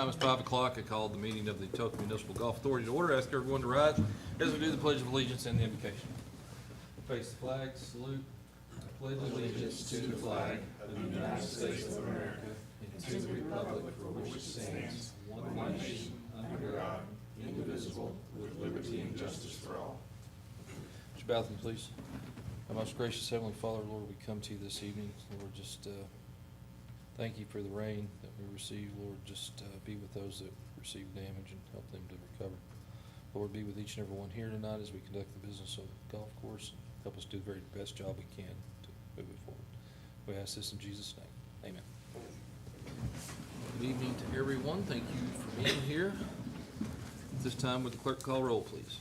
time is 5 o'clock. I called the meeting of the Etoka Municipal Golf Authority to order. Ask everyone to rise as we do the Pledge of Allegiance and the invocation. Face the flag, salute. I pledge allegiance to the flag of the United States of America and to the republic for which it stands, one nation, under God, indivisible, with liberty and justice for all. Would you bow with me, please? Our most gracious Heavenly Father, Lord, we come to you this evening. Lord, just thank you for the rain that we received. Lord, just be with those that received damage and help them to recover. Lord, be with each and every one here tonight as we conduct the business of the golf course. Help us do the very best job we can to move it forward. We ask this in Jesus' name. Amen. Good evening to everyone. Thank you for being here. At this time, would the clerk call roll, please?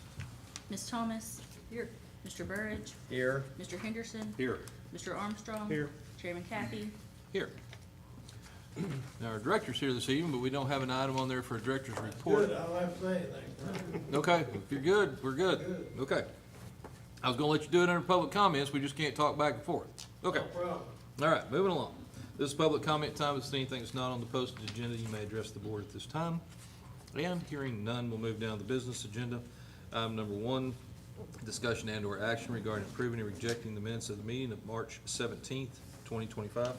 Ms. Thomas? Here. Mr. Burridge? Here. Mr. Henderson? Here. Mr. Armstrong? Here. Chairman Kathy? Here. Now, our director's here this evening, but we don't have an item on there for a director's report. Good, I don't have to say anything. Okay, if you're good, we're good. Okay. I was gonna let you do it under public comments, we just can't talk back and forth. Okay, No problem. all right, moving along. This is public comment time. If there's anything that's not on the posted agenda, you may address the board at this time. And hearing none, we'll move down to the business agenda. Item number 1, discussion and or action regarding approving and rejecting the minutes of the meeting of March 17th, 2025.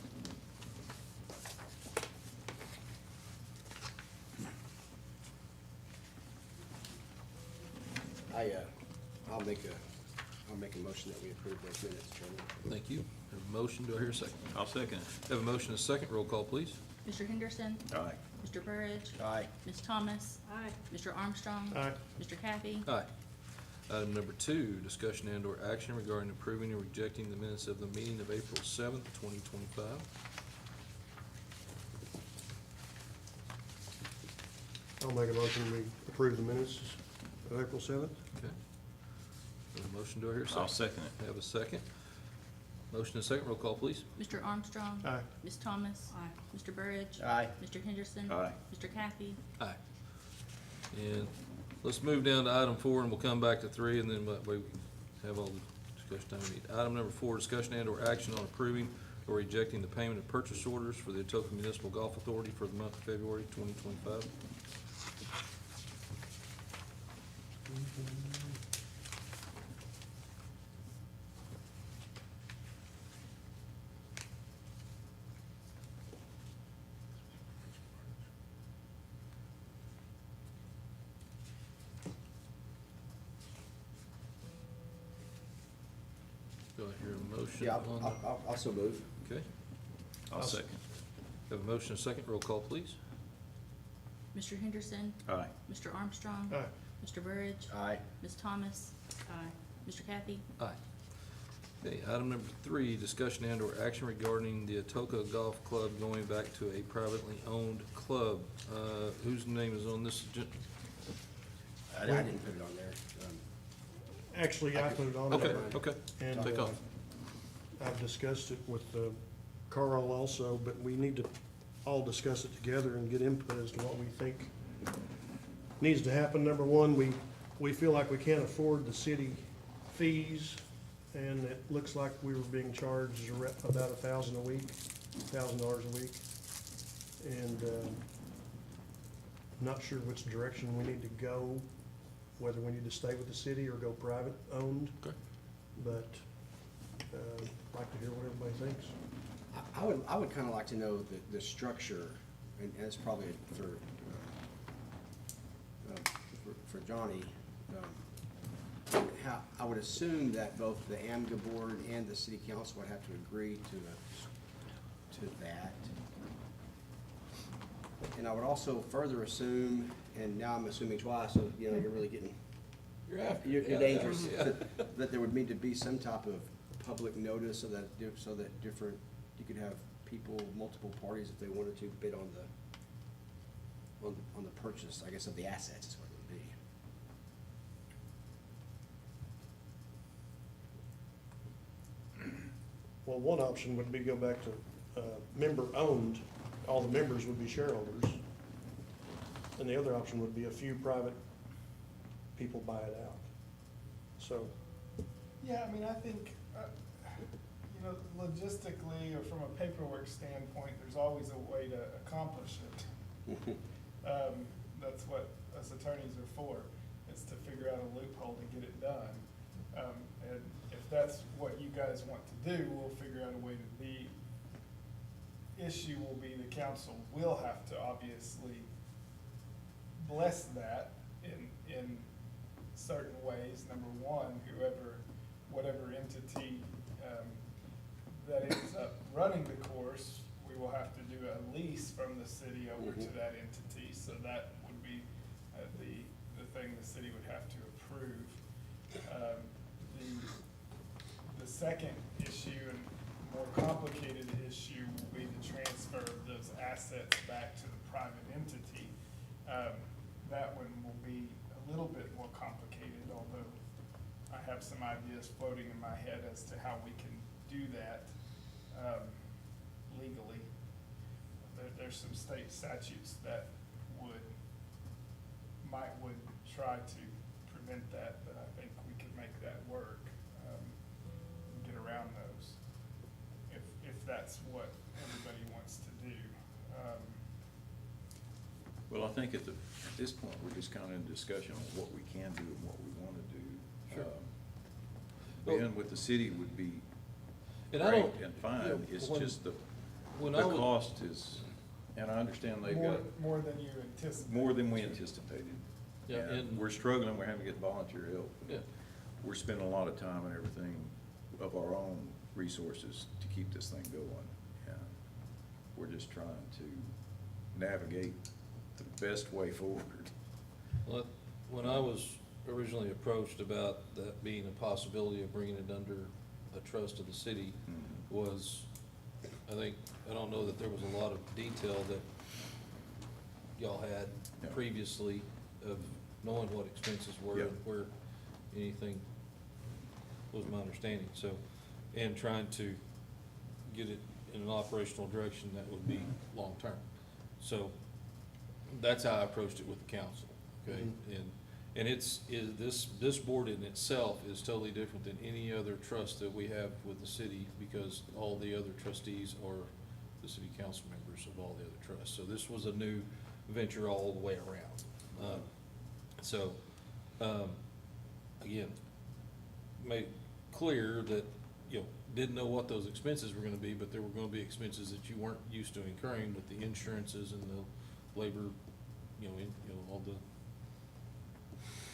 I'll make a motion that we approve those minutes, Chairman. Thank you. Have a motion, do I hear a second? I'll second. Have a motion and a second, roll call, please. Mr. Henderson? Aye. Mr. Burridge? Aye. Ms. Thomas? Aye. Mr. Armstrong? Aye. Mr. Kathy? Aye. Item number 2, discussion and or action regarding approving and rejecting the minutes of the meeting of April 7th, 2025. I'll make a motion, we approve the minutes of April 7th. Okay. Have a motion, do I hear a I'll second? second it. Have a second. Motion and a second, roll call, please. Mr. Armstrong? Aye. Ms. Thomas? Aye. Mr. Burridge? Aye. Mr. Henderson? Aye. Mr. Kathy? Aye. And let's move down to item 4, and we'll come back to 3, and then that way we have all the discussion time we need. Item number 4, discussion and or action on approving or rejecting the payment of purchase orders for the Etoka Municipal Golf Authority for the month of February 2025. Do I hear a motion? Yeah, on I'll also move. Okay. I'll second. Have a motion and a second, roll call, please. Mr. Henderson? Aye. Mr. Armstrong? Aye. Mr. Burridge? Aye. Ms. Thomas? Aye. Mr. Kathy? Aye. Okay, item number 3, discussion and or action regarding the Etoka Golf Club going back to a privately owned club. Whose name is on this agenda? I didn't put it on there. Actually, I put it on Okay, there. okay. And Take off. I've discussed it with Carl also, but we need to all discuss it together and get input as to what we think needs to happen. Number 1, we feel like we can't afford the city fees, and it looks like we were being charged about $1,000 a week, $1,000 a week. And not sure which direction we need to go, whether we need to stay with the city or go private owned. Okay. But like to hear what everybody thinks. I would kind of like to know the structure, and it's probably for Johnny. How, I would assume that both the Amga board and the city council would have to agree to that. And I would also further assume, and now I'm assuming twice, so, you know, you're really getting, you're dangerous, that there would need to be some type of public notice so that different, you could have people, multiple parties, if they wanted to bid on the purchase, I guess, of the assets is what it would be. Well, one option would be go back to member-owned, all the members would be shareholders. And the other option would be a few private people buy it out. So, Yeah, I mean, I think, you know, logistically or from a paperwork standpoint, there's always a way to accomplish it. That's what us attorneys are for, is to figure out a loophole to get it done. And if that's what you guys want to do, we'll figure out a way to be. Issue will be the council will have to obviously bless that in certain ways. Number one, whatever entity, that ends up running the course, we will have to do a lease from the city over to that entity. So that would be the thing the city would have to approve. The second issue and more complicated issue will be the transfer of those assets back to the private entity. That one will be a little bit more complicated, although I have some ideas floating in my head as to how we can do that legally. There's some state statutes that would try to prevent that, but I think we could make that work, and get around those, if that's what everybody wants to do. Well, I think at this point, we're just kind of in discussion on what we can do and what we want to do. Sure. Being with the city would be And I great don't, and fine, it's when- just the when I would- cost is, and I understand they've got More than you anticipate. more than we anticipated. Yeah, and- We're struggling, we're having to get volunteer help. yeah, We're spending a lot of time and everything of our own resources to keep this thing going. And we're just trying to navigate the best way forward. well, when I was originally approached about that being a possibility of bringing it under a trust of the city was, I don't know that there was a lot of detail that y'all had Yeah. previously of knowing what expenses were Yeah. and where anything was my understanding, so, and trying to get it in an operational direction that would be long-term. So, that's how I approached it with the council, okay? And this board in itself is totally different than any other trust that we have with the city, because all the other trustees are the city council members of all the other trusts. So this was a new venture all the way around. Again, made clear that, didn't know what those expenses were gonna be, but there were gonna be expenses that you weren't used to incurring with the insurances and the labor, all the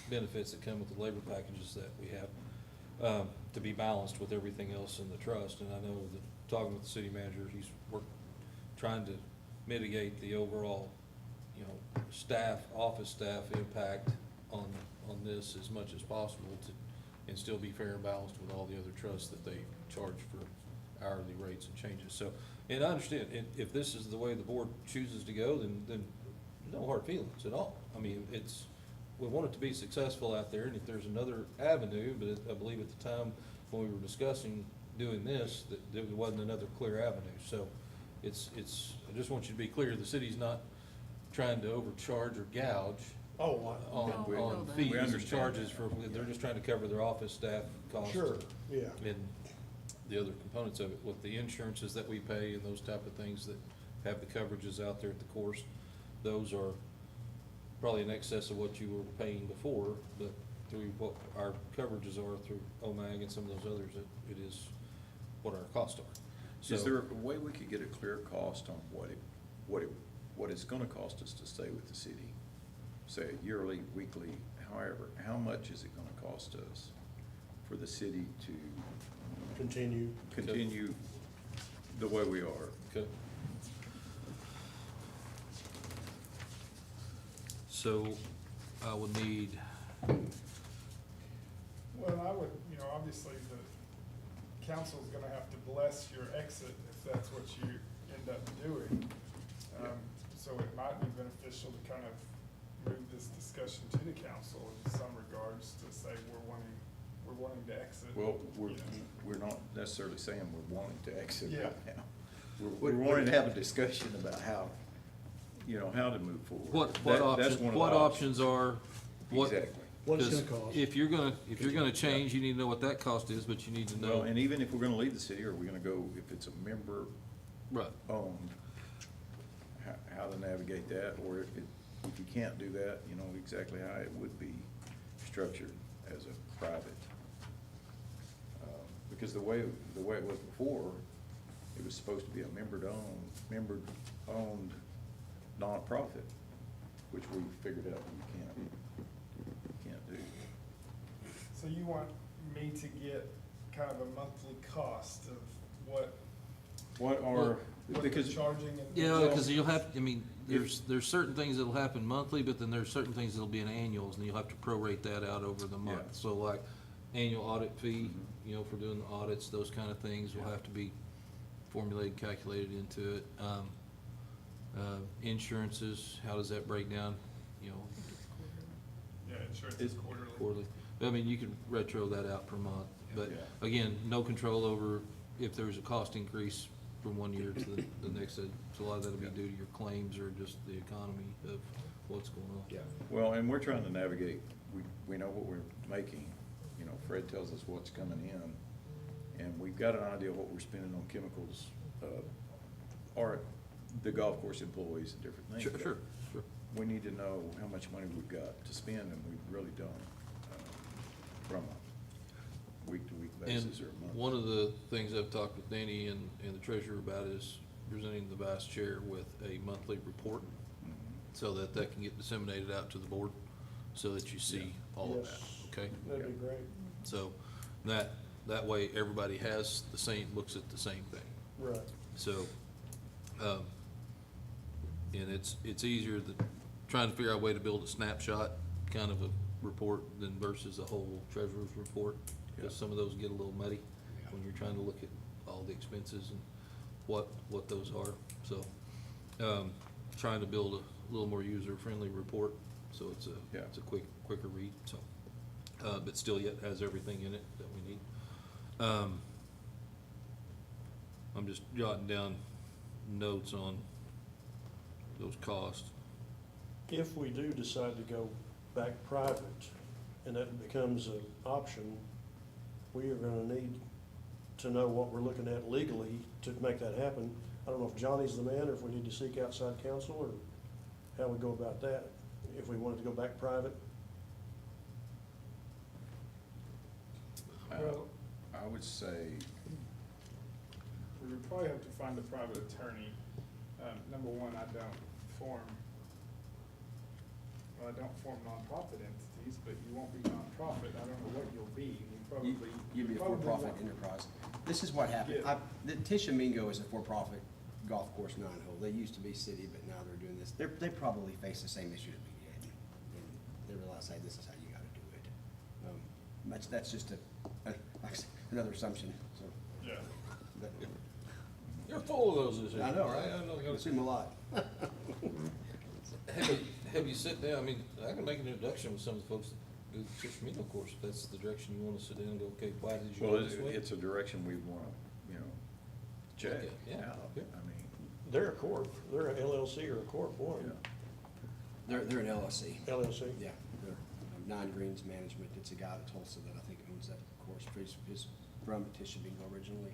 benefits that come with the labor packages that we have, to be balanced with everything else in the trust. And I know that, talking with the city manager, he's trying to mitigate the overall, office staff impact on this as much as possible and still be fair and balanced with all the other trusts that they charge for hourly rates and changes. So, and I understand, if this is the way the board chooses to go, then no hard feelings at all. I mean, we want it to be successful out there, and if there's another avenue, but I believe at the time when we were discussing doing this, that there wasn't another clear avenue. So I just want you to be clear, the city's not trying to overcharge or gouge Oh, on No, fees we and understand charges that. for, they're just trying to cover their office staff costs. sure, yeah. And the other components of it, with the insurances that we pay and those type of things that have the coverages out there at the course, those are probably in excess of what you were paying before, but through what our coverages are through OMAG and some of those others, it is what our costs are. Is So- there a way we could get a clear cost on what it's gonna cost us to stay with the city? Say yearly, weekly, however, how much is it gonna cost us for the city to Continue. continue the way we are? Okay. So I would need, Well, I would, obviously the council's gonna have to bless your exit if that's what you end up doing. So it might be beneficial to kind of move this discussion to the council in some regards to say we're wanting to exit. Well, you know. we're not necessarily saying we're wanting to exit Yeah. right now. We're wanting to have a discussion about how to move forward. That's one of the what options are, what? Exactly. What it's 'cause gonna cost. If you're gonna change, you need to know what that cost is, but you need to Well, know. and even if we're gonna leave the city, are we gonna go, if it's a member Right. owned, how to navigate that, or if if you can't do that, you know exactly how it would be structured as a private. Because the way it was before, it was supposed to be a member-owned nonprofit, which we figured out you can't do. So you want me to get kind of a monthly cost of what What they're because, charging and? Yeah, because you'll have, I mean, there's certain things that'll happen monthly, but then there's certain things that'll be in annuals, and you'll have to prorate that out over the month. Yeah. So like, annual audit fee, you know, for doing the audits, those kind of things will have to be formulated, calculated into it. Insurances, how does that break down, you know, Yeah, insurance is quarterly. quarterly? I mean, you could retro that out per month, but Yeah. again, no control over if there's a cost increase from one year to the next. So a lot of that'll be due to your claims or just the economy of what's going on. Yeah. well, and we're trying to navigate, we know what we're making, you know, Fred tells us what's coming in, and we've got an idea of what we're spending on chemicals, or the golf course employees and different things. Sure, but sure, sure. We need to know how much money we've got to spend, and we really don't, from a week-to-week And basis or a month. one of the things I've talked with Danny and the treasurer about is presenting the vice chair with a monthly report Mhm. so that can get disseminated out to the board, so that you see all of that, Yes. okay? That'd be great. So that way, everybody has the same, looks at the same thing. Right. So, and it's easier than trying to figure out a way to build a snapshot kind of a report than versus a whole treasurer's report. Because Yeah. some of those get a little muddy when you're trying to look at all the expenses and what those are. So, trying to build a little more user-friendly report, so it's Yeah. it's a quicker read, so. But still yet has everything in it that we need. I'm just jotting down notes on those costs. If we do decide to go back private, and that becomes an option, we are gonna need to know what we're looking at legally to make that happen. I don't know if Johnny's the man, or if we need to seek outside counsel, or how we go about that, if we wanted to go back private. Well- I would say, We would probably have to find a private attorney. Number one, I don't form nonprofit entities, but you won't be nonprofit. I don't know what you'll be. You'd be a probably for-profit won't- enterprise. This is what happened. Yeah. The Tishomingo is a for-profit golf course nine-hole. They used to be city, but now they're doing this. They probably face the same issue that we did. And they realize, hey, this is how you gotta do it. That's just another assumption, so. Yeah. but- You're full of those issues. I know, right? I know. I assume a lot. Have you sit down, I mean, I can make an introduction with some of the folks that do the Tishomingo course, if that's the direction you wanna sit down and go, okay, why did you well, go this way? it's a direction we wanna, check Okay, yeah, out. yeah. I mean, They're a corp, they're a LLC or a corp yeah. one, They're an LLC. LLC. Yeah, they're Nine Greens Management. It's a guy at Tulsa that I think owns that course. He's from Tishomingo originally.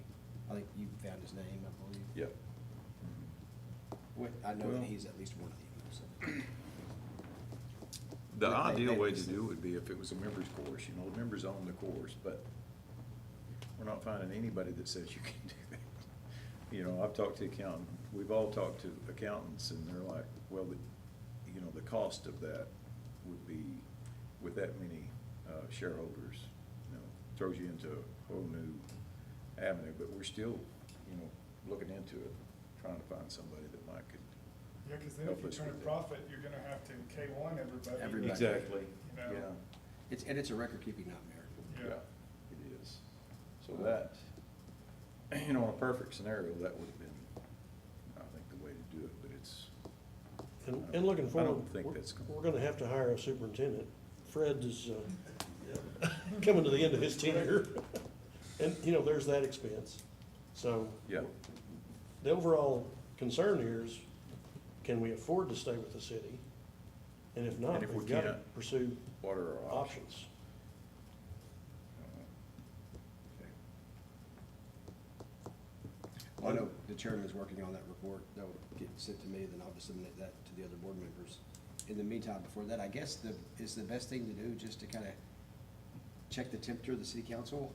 I think you found his name, I believe. Yep. I know Well- that he's at least one of the owners. The They- ideal they- way to do it would be if it was a members course, the members own the course, but we're not finding anybody that says you can do that. I've talked to accountant, we've all talked to accountants, and they're like, well, the cost of that would be, with that many, shareholders, throws you into a whole new avenue, but we're still, looking into it, trying to find somebody that might could. Yeah, because then Help if you us turn a with that. profit, you're gonna have to K1 everybody. Everybody. Exactly, You know? yeah. It's a record-keeping nightmare. Yeah. It is. So that, in a perfect scenario, that would have been, I think, the way to do it, but it's. And looking I forward, don't think that's gonna- we're gonna have to hire a superintendent. Fred is, coming to the end of his tenure. And, there's that expense. So Yeah, the overall concern here is, can we afford to stay with the city? And if not, And if we we've got to can't, pursue what are our options? options. Okay. Well, I know the chairman's working on that report. That will get sent to me, then I'll disseminate that to the other board members. in the meantime, before that, I guess is the best thing to do just to kind of check the temperature of the city council?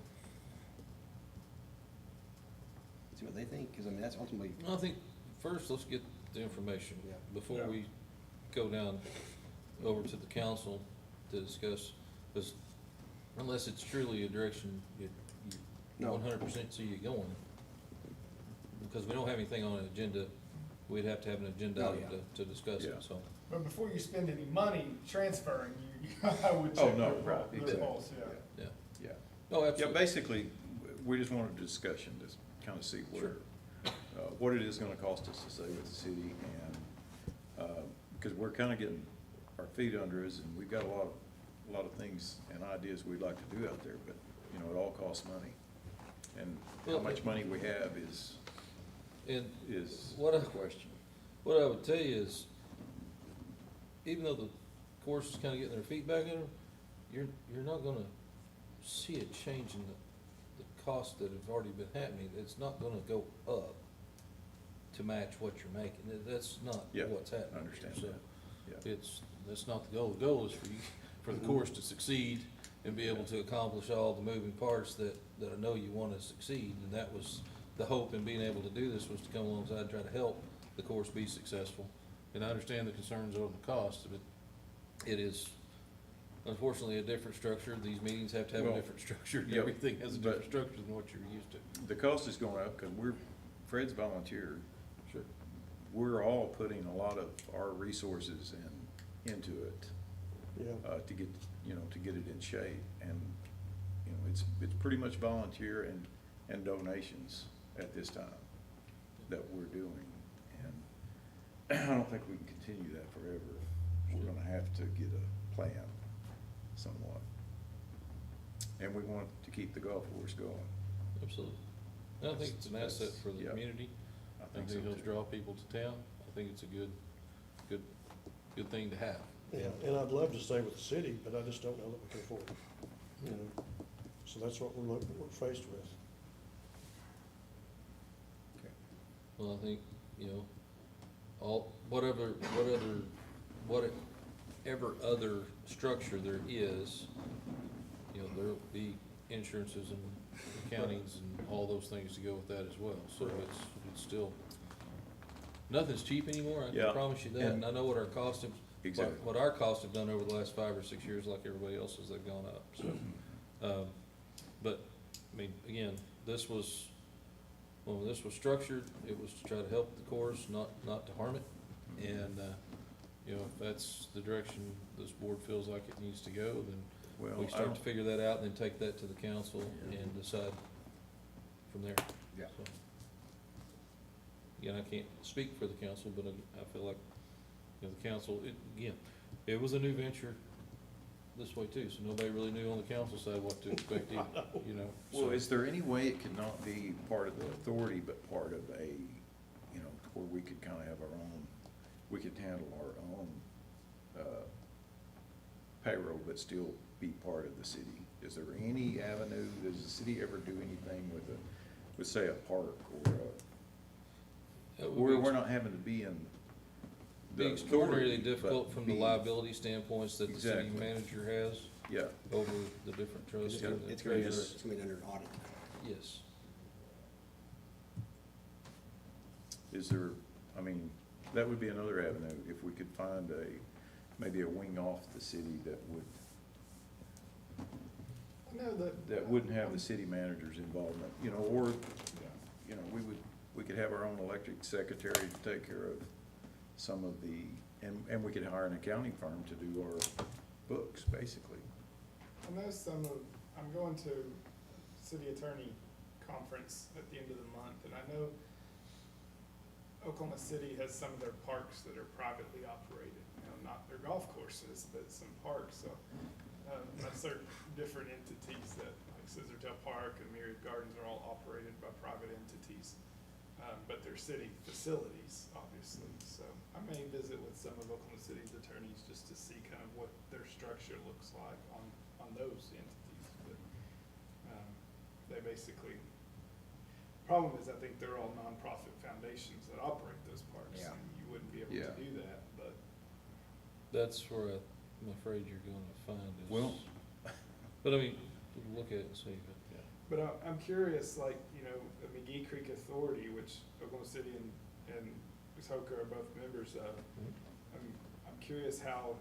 See what they think, because I mean, that's ultimately, I think first, let's get the information Yeah. before Yeah. we go down over to the council to discuss, because unless it's truly a direction you No. 100% see you going, because we don't have anything on an agenda, we'd have to have an agenda Oh, item yeah. to discuss Yeah. it, so. But before you spend any money transferring, I would Oh, check no, their right, their exactly. pulse, yeah. Yeah. Yeah. Oh, Yeah, absolutely. basically, we just wanted a discussion to kind of see where, what it is gonna cost us to stay with the city, and, because we're kind of getting our feet under us, and we've got a lot of things and ideas we'd like to do out there, but, you know, it all costs money. And how Well, much money we have is And the question. what I would tell you is, even though the course is kind of getting their feet back under them, you're not gonna see a change in the costs that have already been happening. It's not gonna go up to match what you're making. That's not Yeah, what's happening. I understand So that, yeah. that's not the goal. The goal is for the course to succeed and be able to accomplish all the moving parts that I know you wanna succeed. And that was the hope in being able to do this, was to come alongside and try to help the course be successful. And I understand the concerns over the cost, but it is unfortunately a different structure. These meetings have to have a Well, different structure. yeah, Everything has a different but- structure than what you're used to. The cost is going up because Fred's volunteer. Sure. We're all putting a lot of our resources into it, Yeah. to get, to get it in shape. And, it's pretty much volunteer and donations at this time that we're doing. And I don't think we can continue that forever. We're gonna have to get a plan somewhat. And we want to keep the golf course going. Absolutely. And I think it's an asset for the Yeah. community. I I think think so it'll too. draw people to town. I think it's a good thing to have. Yeah, and I'd love to stay with the city, but I just don't know that we can afford it, you know? So that's what we're faced with. Well, I think, whatever other structure there is, there'll be insurances and accountings and all those things to go with that as well. So it's still, nothing's cheap anymore, I Yeah, can promise you that. And I know what our costs have, Exactly. what our costs have done over the last 5 or 6 years, like everybody else's, they've gone up, so. But, I mean, again, when this was structured, it was to try to help the course, not to harm it. And, if that's the direction this board feels like it needs to go, then Well, we I start don't- to figure that out and then take that to the council and decide from there. Yeah. So, again, I can't speak for the council, but I feel like, the council, it was a new venture this way too, so nobody really knew on the council side what to expect either, Well, so. is there any way it could not be part of the authority, but part of a, where we could kind of have our own, we could handle our own payroll, but still be part of the city? Is there any avenue, does the city ever do anything with say, a park or That would where be we're not having to be in Be the extraordinarily authority, difficult but from the be- liability standpoints that the city Exactly. manager has Yeah, over the different It's trusts. gonna, and the it's gonna be under, treasurers. it's gonna be under audit. Yes. is there, that would be another avenue, if we could find maybe a wing off the city that wouldn't have the city manager's involvement, or, we could have our own electric secretary to take care of some of the, and we could hire an accounting firm to do our books, basically. I know I'm going to city attorney conference at the end of the month, and I know Oklahoma City has some of their parks that are privately operated, not their golf courses, but some parks, so, that's their different entities that, like Scissortail Park and Myriad Gardens are all operated by private entities. But they're city facilities, obviously, so I may visit with some of Oklahoma City's attorneys just to see kind of what their structure looks like on those entities, but, they basically, problem is, I think they're all nonprofit foundations that operate those parks, Yeah. and you wouldn't be able Yeah. to do that, but. That's where I'm afraid you're gonna find is. Well- But I mean, look at it and see, but. But I'm curious, like, you know, the McGee Creek Authority, which Oklahoma City and Soka are both members of, I'm curious how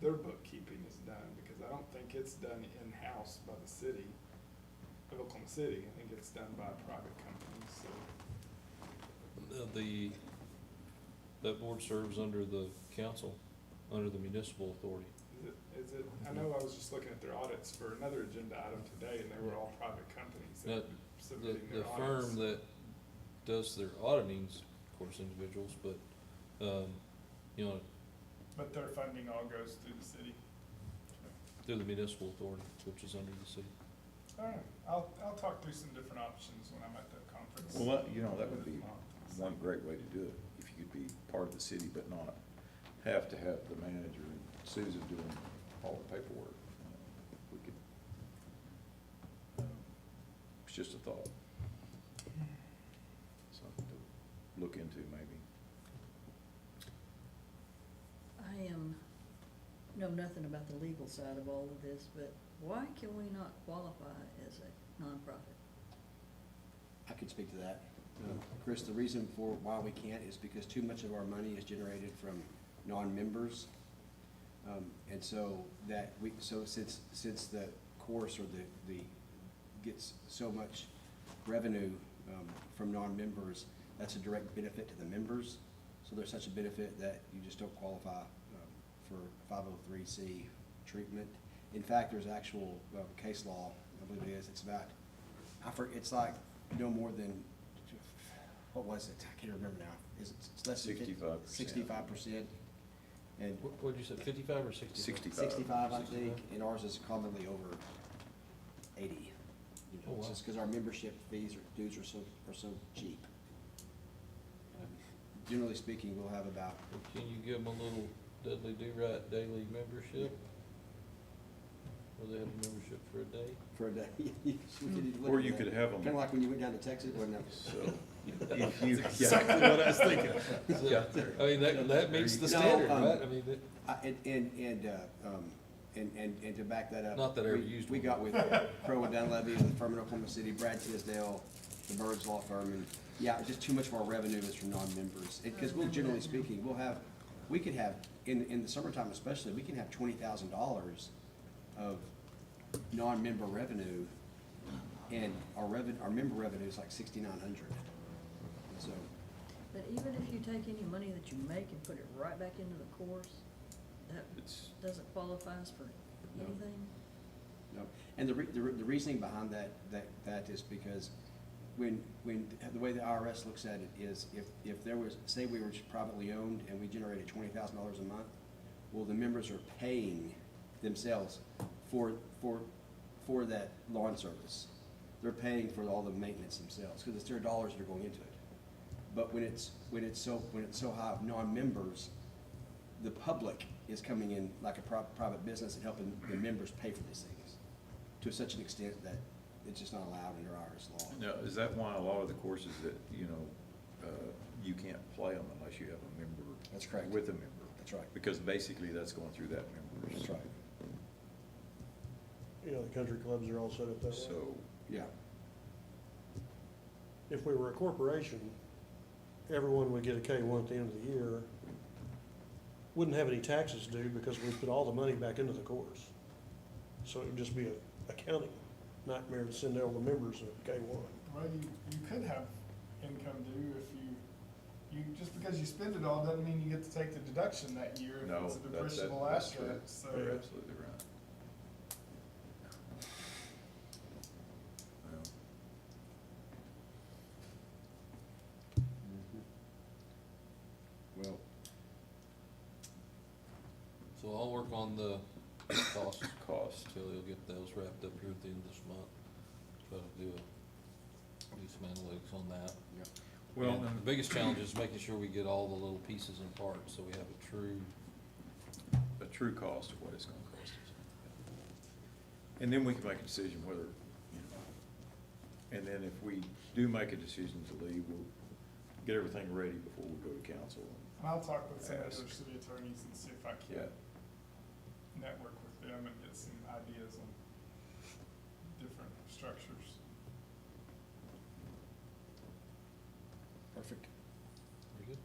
their bookkeeping is done, because I don't think it's done in-house by the city of Oklahoma City. I think it's done by a private company, so. That board serves under the council, under the municipal authority. Is it, I know I was just looking at their audits for another agenda item today, and they were all private companies Now, that were submitting The their audits. firm that does their auditing's, of course, individuals, but, you know, But their funding all goes through the city. through the municipal authority, which is under the city. All right, I'll talk through some different options when I'm at the conference. Well, that, you know, that would be Tomorrow. one great way to do it, if you could be part of the city but not have to have the manager and Susan doing all the paperwork. We could, it's just a thought. Something to look into maybe. I know nothing about the legal side of all of this, but why can we not qualify as a nonprofit? I could speak to that. Chris, the reason for why we can't is because too much of our money is generated from non-members. And so since the course or the gets so much revenue from non-members, that's a direct benefit to the members. So there's such a benefit that you just don't qualify for 503C treatment. In fact, there's actual case law, I believe it is, it's about, it's like no more than, what was it? I can't remember now. It's less than 65%. 65%. And What'd you say, 55 or 65? 65. 65, I 65. think, and ours is commonly over 80. You know, Oh, wow. just because our membership fees or dues are so cheap. Generally speaking, we'll have about, Can you give them a little Dudley Do-Right daily membership? Or they have a membership for a day? for a day. Or you could have them. Kind of like when you went down to Texas, wasn't it? So, if you. Exactly what I was thinking. So, I mean, that meets the No, standard, right? I mean, And to back that up. Not that I ever we- used We one. got with Crow and Dunleavy, the firm in Oklahoma City, Brad Tisdale, the Birds Law Firm, and, yeah, just too much of our revenue is from non-members. Because we'll, generally speaking, we could have, in the summertime especially, we can have $20,000 of non-member revenue, and our member revenue is like $6,900. So, But even if you take any money that you make and put it right back into the course, that It's, doesn't qualify us for No. anything? no, and the reasoning behind that is because when, the way the IRS looks at it is if there was, say we were privately owned and we generated $20,000 a month, well, the members are paying themselves for that lawn service. They're paying for all the maintenance themselves, because it's their dollars that are going into it. But when it's so high of non-members, the public is coming in like a private business and helping the members pay for these things to such an extent that it's just not allowed under IRS law. now, is that why a lot of the courses that, you know, you can't play them unless you have a member? That's correct. With a member? That's right. Because basically that's going through that member's. That's right. You know, the country clubs are all set up that way. So, Yeah. If we were a corporation, everyone would get a K-1 at the end of the year, wouldn't have any taxes due because we put all the money back into the course. So it would just be a accounting nightmare to send all the members a K-1. Well, you could have income due if you, just because you spend it all doesn't mean you get to take the deduction that year if no, it's a that's depreciable true. asset, so. You're absolutely right. Well, Well, So I'll work on the cost cost. till you'll get those wrapped up here at the end of this month. Try to do some analytics on that. yeah. Well, And the biggest challenge is making sure we get all the little pieces and parts, so we have a true cost of what it's gonna cost us. And then we can make a decision whether, you know, and then if we do make a decision to leave, we'll get everything ready before we go to council. I'll talk with some of the Ask. other city attorneys and see if I Yeah. can network with them and get some ideas on different structures. Perfect. Very good.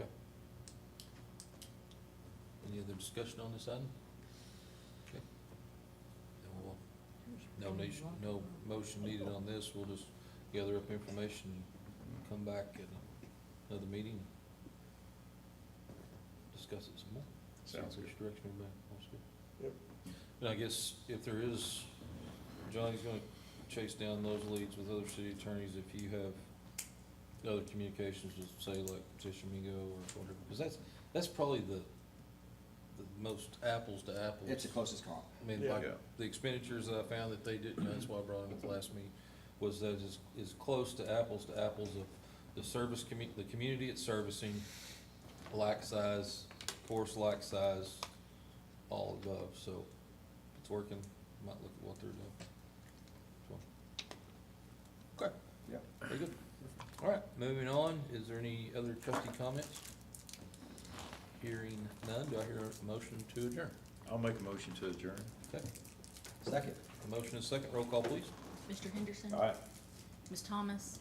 Okay. Any other discussion on this item? Okay. Then we'll, no motion needed on this, we'll just gather up information and come back at another meeting. Discuss it some more. Sounds Which good. direction everybody wants to go. Yep. And I guess if there is, Johnny's gonna chase down those leads with other city attorneys, if you have other communications, just say like Tishomingo or whatever, because that's probably the most apples to apples. It's the closest comp. I mean, Yeah. like, Yeah. the expenditures that I found that they did, that's why I brought them at the last meeting, was that is close to apples of the service the community it's servicing, like size, course like size, all above, so if it's working, might look at what they're doing. So, okay, Yeah. very good. All right, moving on, is there any other trustee comments? Hearing none, do I hear a motion to adjourn? I'll make a motion to adjourn. Okay, Second. a motion is second, roll call please. Mr. Henderson? All right. Ms. Thomas?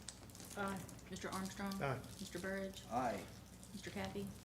Aye. Mr. Armstrong? Aye. Mr. Burridge? Aye. Mr. Kathy?